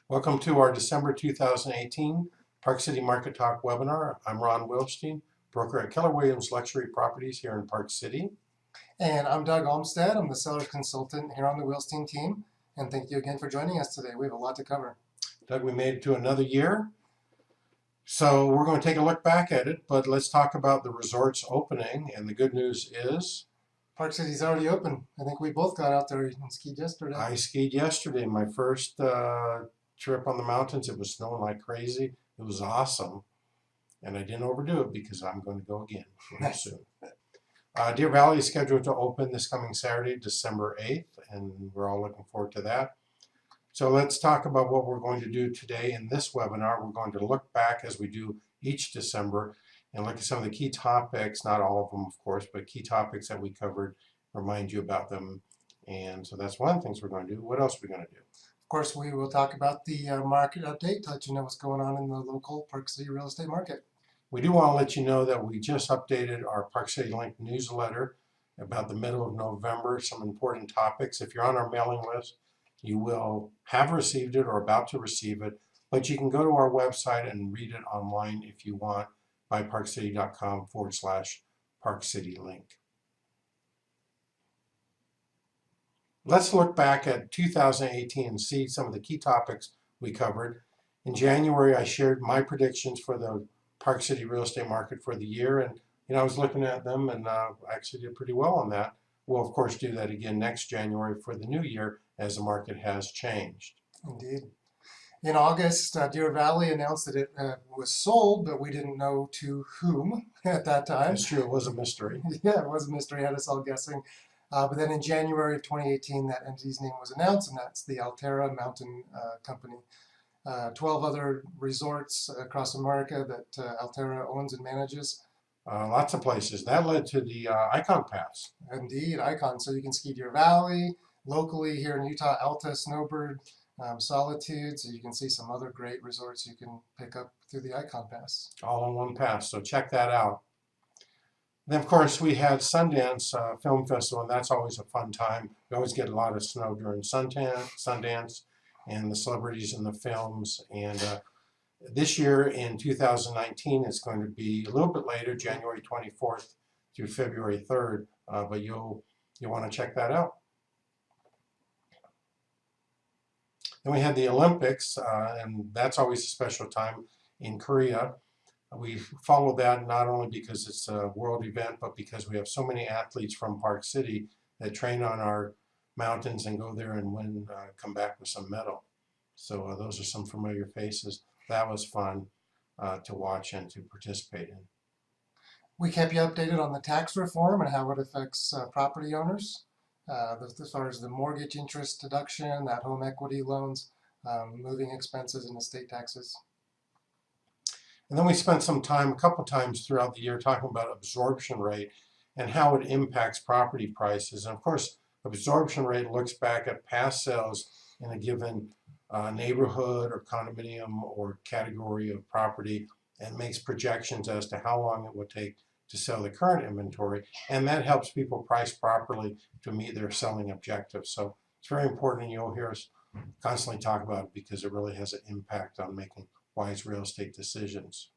Welcome to our December 2018 Park City Market Talk webinar. I'm Ron Wilstein, broker at Keller Williams Luxury Properties here in Park City. And I'm Doug Almstedt. I'm the seller's consultant here on the Wilstein team. And thank you again for joining us today. We have a lot to cover. Doug, we made it to another year. So we're going to take a look back at it, but let's talk about the resort's opening. And the good news is Park City's already open. I think we both got out there and skied yesterday. I skied yesterday, my first trip on the mountains. It was snowing like crazy. It was awesome. And I didn't overdo it because I'm going to go again very soon. Deer Valley is scheduled to open this coming Saturday, December 8th, and we're all looking forward to that. So let's talk about what we're going to do today in this webinar. We're going to look back as we do each December and look at some of the key topics, not all of them, of course, but key topics that we covered, remind you about them. And so that's one of the things we're going to do. What else are we going to do? Of course, we will talk about the market update to let you know what's going on in the local Park City real estate market. We do want to let you know that we just updated our Park City Link newsletter about the middle of November, some important topics. If you're on our mailing list, you will have received it or about to receive it, but you can go to our website and read it online if you want, BuyParkCity.com/ParkCityLink. Let's look back at 2018 and see some of the key topics we covered. In January, I shared my predictions for the Park City real estate market for the year, and I was looking at them and I actually did pretty well on that. We'll of course do that again next January for the new year as the market has changed. Indeed. In August, Deer Valley announced that it was sold, but we didn't know to whom at that time. It's true, it was a mystery. Yeah, it was a mystery, had us all guessing. But then in January of 2018, that entity's name was announced, and that's the Altera Mountain Company. 12 other resorts across America that Altera owns and manages. Lots of places. That led to the Icon Pass. Indeed, Icon. So you can ski Deer Valley, locally here in Utah, Alta, Snowbird, Solitude. So you can see some other great resorts you can pick up through the Icon Pass. All in one pass, so check that out. Then, of course, we had Sundance Film Festival, and that's always a fun time. We always get a lot of snow during Sundance and the celebrities in the films. And this year in 2019, it's going to be a little bit later, January 24th through February 3rd, but you'll want to check that out. Then we had the Olympics, and that's always a special time in Korea. We follow that not only because it's a world event, but because we have so many athletes from Park City that train on our mountains and go there and win, come back with some medal. So those are some familiar faces. That was fun to watch and to participate in. We kept you updated on the tax reform and how it affects property owners, as far as the mortgage interest deduction, that home equity loans, moving expenses, and estate taxes. And then we spent some time, a couple times throughout the year, talking about absorption rate and how it impacts property prices. And of course, absorption rate looks back at past sales in a given neighborhood or condominium or category of property and makes projections as to how long it would take to sell the current inventory. And that helps people price properly to meet their selling objectives. So it's very important, and you'll hear us constantly talk about it because it really has an impact on making wise real estate decisions.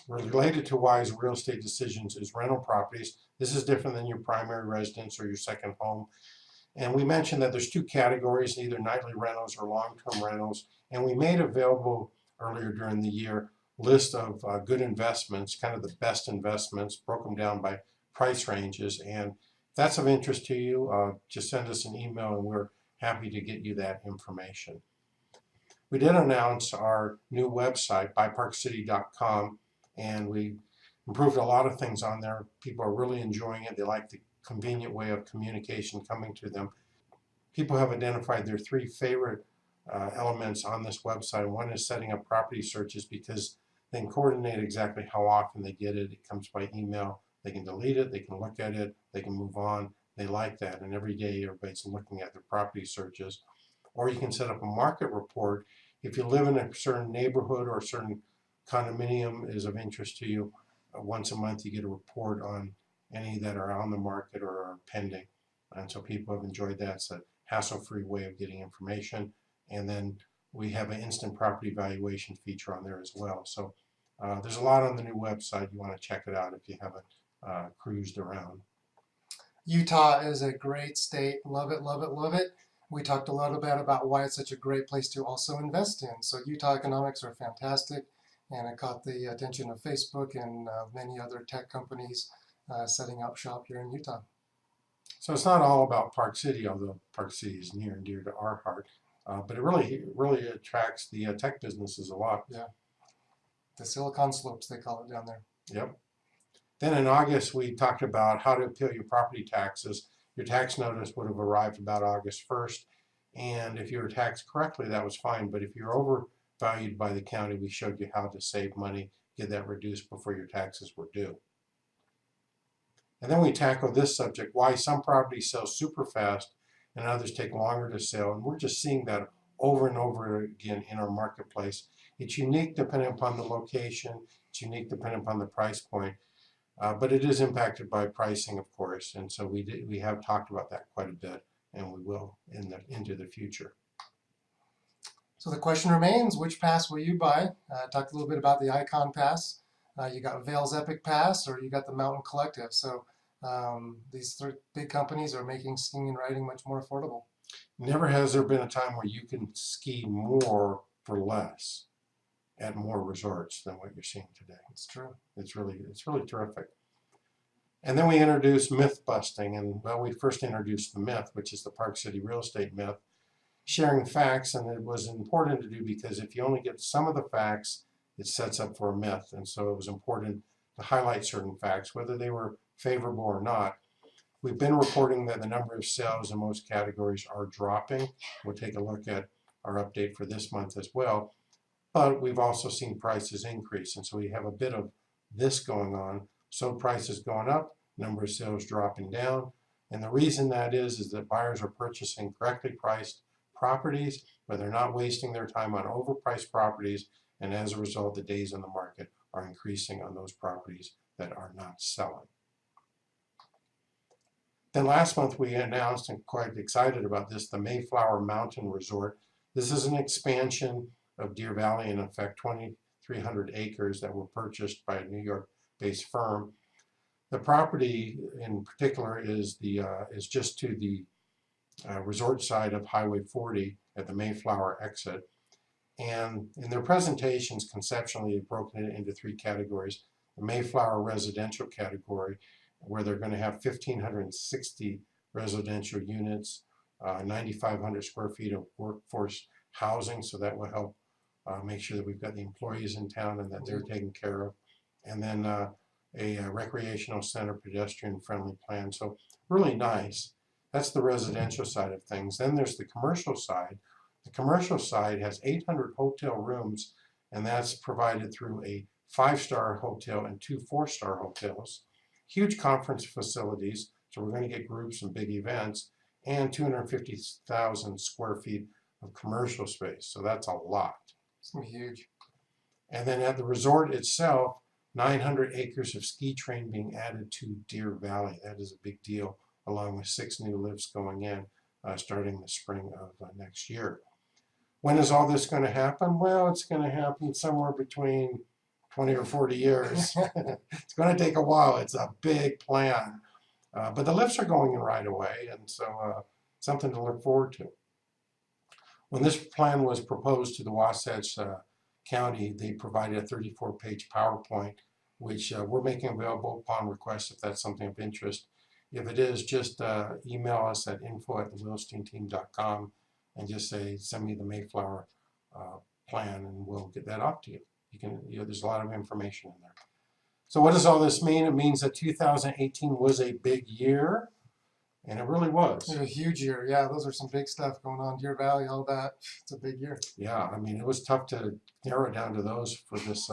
Related to wise real estate decisions is rental properties. This is different than your primary residence or your second home. And we mentioned that there's two categories, either nightly rentals or long-term rentals. And we made available earlier during the year a list of good investments, kind of the best investments, broke them down by price ranges. And if that's of interest to you, just send us an email and we're happy to get you that information. We did announce our new website, BuyParkCity.com, and we improved a lot of things on there. People are really enjoying it. They like the convenient way of communication coming to them. People have identified their three favorite elements on this website. One is setting up property searches because they can coordinate exactly how often they get it. It comes by email. They can delete it. They can look at it. They can move on. They like that. And every day everybody's looking at their property searches. Or you can set up a market report. If you live in a certain neighborhood or a certain condominium is of interest to you, once a month you get a report on any that are on the market or are pending. And so people have enjoyed that. It's a hassle-free way of getting information. And then we have an instant property valuation feature on there as well. So there's a lot on the new website. You want to check it out if you haven't cruised around. Utah is a great state. Love it, love it, love it. We talked a little bit about why it's such a great place to also invest in. So Utah economics are fantastic, and it caught the attention of Facebook and many other tech companies setting up shop here in Utah. So it's not all about Park City, although Park City is near and dear to our heart. But it really attracts the tech businesses a lot. Yeah. The Silicon Slopes, they call it down there. Yep. Then in August, we talked about how to appeal your property taxes. Your tax notice would have arrived about August 1st. And if you were taxed correctly, that was fine. But if you're overvalued by the county, we showed you how to save money, get that reduced before your taxes were due. And then we tackle this subject, why some properties sell super fast and others take longer to sell. And we're just seeing that over and over again in our marketplace. It's unique depending upon the location. It's unique depending upon the price point. But it is impacted by pricing, of course. And so we have talked about that quite a bit, and we will into the future. So the question remains, which pass will you buy? Talked a little bit about the Icon Pass. You got Vail's Epic Pass, or you got the Mountain Collective. So these three big companies are making skiing and riding much more affordable. Never has there been a time where you can ski more for less at more resorts than what you're seeing today. It's true. It's really terrific. And then we introduced Mythbusting, and well, we first introduced the myth, which is the Park City real estate myth, sharing facts, and it was important to do because if you only get some of the facts, it sets up for a myth, and so it was important to highlight certain facts, whether they were favorable or not. We've been reporting that the number of sales in most categories are dropping. We'll take a look at our update for this month as well. But we've also seen prices increase, and so we have a bit of this going on. So prices going up, number of sales dropping down. And the reason that is that buyers are purchasing correctly priced properties, but they're not wasting their time on overpriced properties. And as a result, the days on the market are increasing on those properties that are not selling. Then last month we announced, and quite excited about this, the Mayflower Mountain Resort. This is an expansion of Deer Valley, in effect 2,300 acres that were purchased by a New York-based firm. The property in particular is just to the resort side of Highway 40 at the Mayflower exit. And in their presentations, conceptually, they've broken it into three categories. The Mayflower residential category, where they're going to have 1,560 residential units, 9,500 square feet of workforce housing, so that will help make sure that we've got the employees in town and that they're taken care of. And then a recreational center, pedestrian-friendly plan. So really nice. That's the residential side of things. Then there's the commercial side. The commercial side has 800 hotel rooms, and that's provided through a 5-star hotel and 2 4-star hotels. Huge conference facilities, so we're going to get groups and big events, and 250,000 square feet of commercial space. So that's a lot. It's going to be huge. And then at the resort itself, 900 acres of ski train being added to Deer Valley. That is a big deal, along with 6 new lifts going in starting the spring of next year. When is all this going to happen? Well, it's going to happen somewhere between 20 or 40 years. It's going to take a while. It's a big plan. But the lifts are going in right away, and so something to look forward to. When this plan was proposed to the Wasatch County, they provided a 34-page PowerPoint, which we're making available upon request if that's something of interest. If it is, just email us at info@thewilsteinteam.com and just say, send me the Mayflower plan, and we'll get that off to you. There's a lot of information in there. So what does all this mean? It means that 2018 was a big year, and it really was. It was a huge year. Yeah, those are some big stuff going on. Deer Valley, all that. It's a big year. Yeah, I mean, it was tough to narrow it down to those for this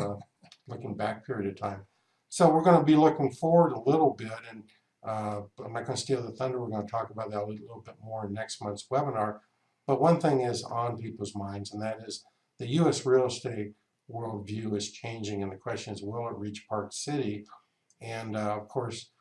looking back period of time. So we're going to be looking forward a little bit, and I'm not going to steal the thunder. We're going to talk about that a little bit more in next month's webinar. But one thing is on people's minds, and that is the U.S. real estate worldview is changing, and the question is, will it reach Park City? And of course,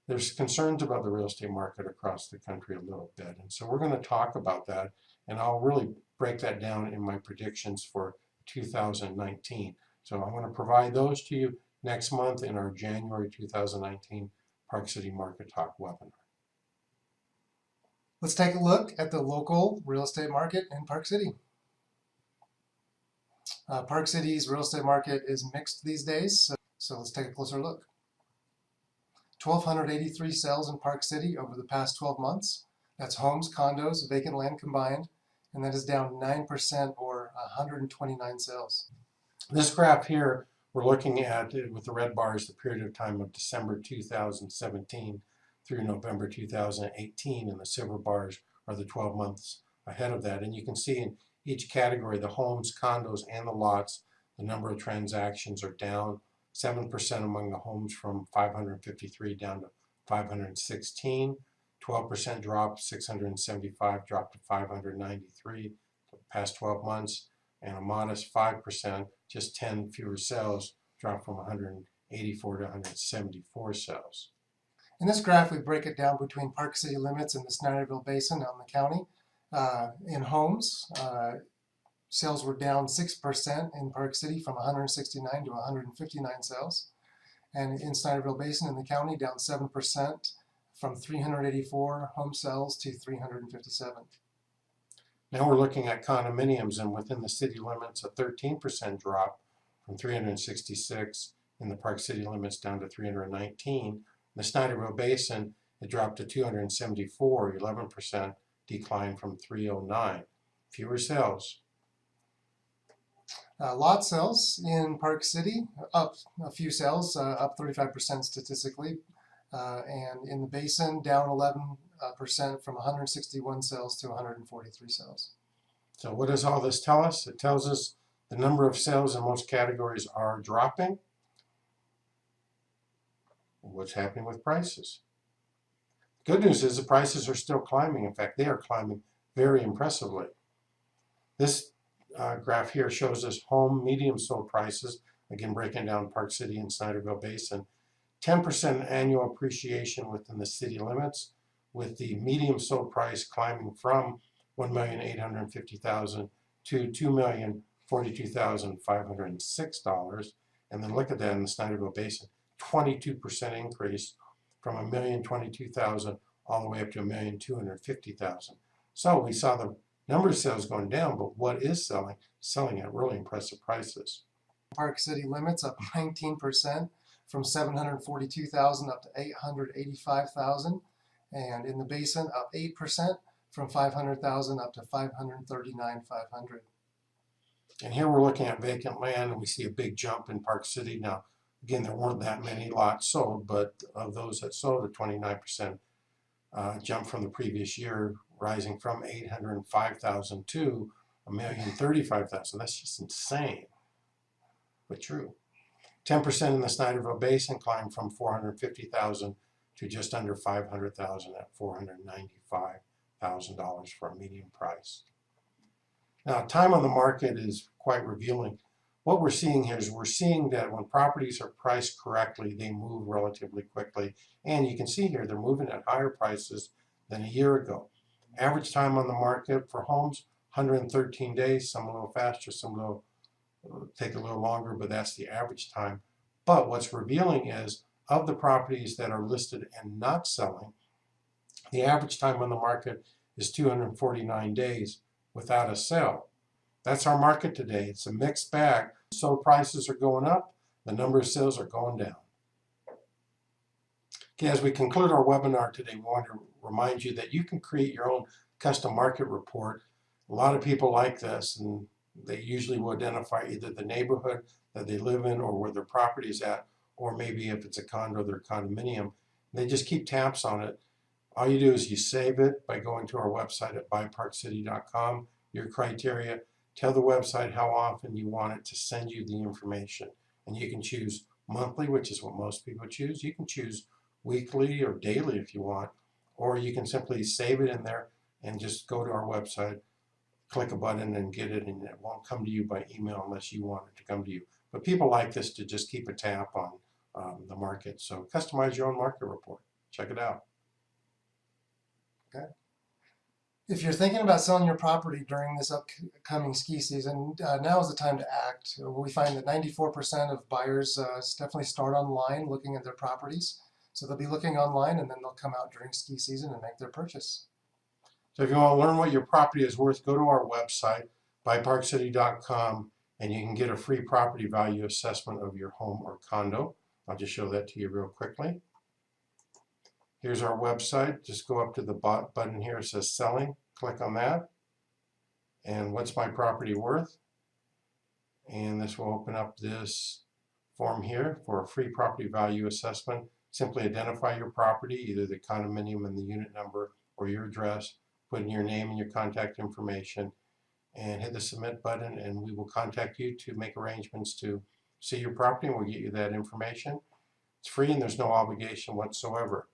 there's concerns about the real estate market across the country a little bit, and so we're going to talk about that, and I'll really break that down in my predictions for 2019. So I'm going to provide those to you next month in our January 2019 Park City Market Talk webinar. Let's take a look at the local real estate market in Park City. Park City's real estate market is mixed these days, so let's take a closer look. 1,283 sales in Park City over the past 12 months. That's homes, condos, vacant land combined, and that is down 9% or 129 sales. This graph here, we're looking at with the red bars the period of time of December 2017 through November 2018, and the silver bars are the 12 months ahead of that. And you can see in each category, the homes, condos, and the lots, the number of transactions are down 7% among the homes from 553 down to 516, 12% drop, 675 dropped to 593 the past 12 months, and a modest 5%, just 10 fewer sales, dropped from 184 to 174 sales. In this graph, we break it down between Park City limits and the Snyderville Basin out in the county. In homes, sales were down 6% in Park City from 169 to 159 sales. And in Snyderville Basin in the county, down 7% from 384 home sales to 357. Now we're looking at condominiums, and within the city limits, a 13% drop from 366 in the Park City limits down to 319. In the Snyderville Basin, it dropped to 274, 11% decline from 309. Fewer sales. Lot sales in Park City, up a few sales, up 35% statistically. And in the Basin, down 11% from 161 sales to 143 sales. So what does all this tell us? It tells us the number of sales in most categories are dropping. What's happening with prices? Good news is the prices are still climbing. In fact, they are climbing very impressively. This graph here shows us home medium sold prices, again breaking down Park City and Snyderville Basin. 10% annual appreciation within the city limits, with the medium sold price climbing from $1,850,000 to $2,042,506. And then look at that in the Snyderville Basin, 22% increase from $1,022,000 all the way up to $1,250,000. So we saw the number of sales going down, but what is selling at really impressive prices. Park City limits up 19% from 742,000 up to 885,000, and in the Basin up 8% from 500,000 up to 539,500. And here we're looking at vacant land, and we see a big jump in Park City. Now, again, there weren't that many lots sold, but of those that sold, a 29% jump from the previous year, rising from 805,000 to 1,035,000. That's just insane, but true. 10% in the Snyderville Basin climbed from 450,000 to just under 500,000 at $495,000 for a median price. Now, time on the market is quite revealing. What we're seeing here is we're seeing that when properties are priced correctly, they move relatively quickly. And you can see here they're moving at higher prices than a year ago. Average time on the market for homes, 113 days, some a little faster, some a little take a little longer, but that's the average time. But what's revealing is of the properties that are listed and not selling, the average time on the market is 249 days without a sale. That's our market today. It's a mixed bag. So prices are going up, the number of sales are going down. Okay, as we conclude our webinar today, we want to remind you that you can create your own custom market report. A lot of people like this, and they usually will identify either the neighborhood that they live in or where their property is at, or maybe if it's a condo, their condominium. They just keep tabs on it. All you do is you save it by going to our website at BuyParkCity.com, your criteria, tell the website how often you want it to send you the information. And you can choose monthly, which is what most people choose. You can choose weekly or daily if you want, or you can simply save it in there and just go to our website, click a button and get it, and it won't come to you by email unless you want it to come to you. But people like this to just keep a tab on the market. So customize your own market report. Check it out. Okay. If you're thinking about selling your property during this upcoming ski season, now is the time to act. We find that 94% of buyers definitely start online looking at their properties. So they'll be looking online and then they'll come out during ski season and make their purchase. So if you want to learn what your property is worth, go to our website, BuyParkCity.com, and you can get a free property value assessment of your home or condo. I'll just show that to you real quickly. Here's our website. Just go up to the button here. It says selling. Click on that. And what's my property worth? And this will open up this form here for a free property value assessment. Simply identify your property, either the condominium and the unit number or your address. Put in your name and your contact information and hit the submit button, and we will contact you to make arrangements to see your property, and we'll get you that information. It's free and there's no obligation whatsoever.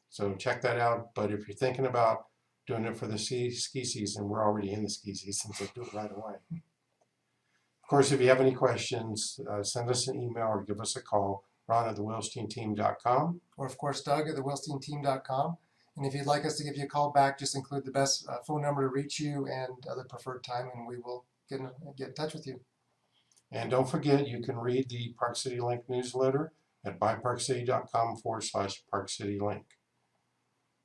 So check that out. But if you're thinking about doing it for the ski season, we're already in the ski season, so do it right away. Of course, if you have any questions, send us an email or give us a call. Ron at thewilsteinteam.com. Or, of course, Doug at thewilsteinteam.com. And if you'd like us to give you a call back, just include the best phone number to reach you and the preferred time, and we will get in touch with you. And don't forget, you can read the Park City Link newsletter at BuyParkCity.com/ParkCityLink.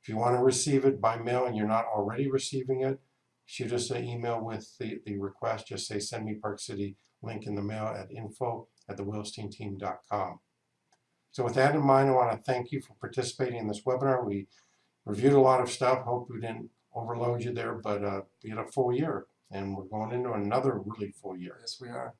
If you want to receive it by mail and you're not already receiving it, shoot us an email with the request. Just say, send me Park City Link in the mail at info@thewilsteinteam.com. So with that in mind, I want to thank you for participating in this webinar. We reviewed a lot of stuff. Hope we didn't overload you there, but we had a full year, and we're going into another really full year. Yes, we are.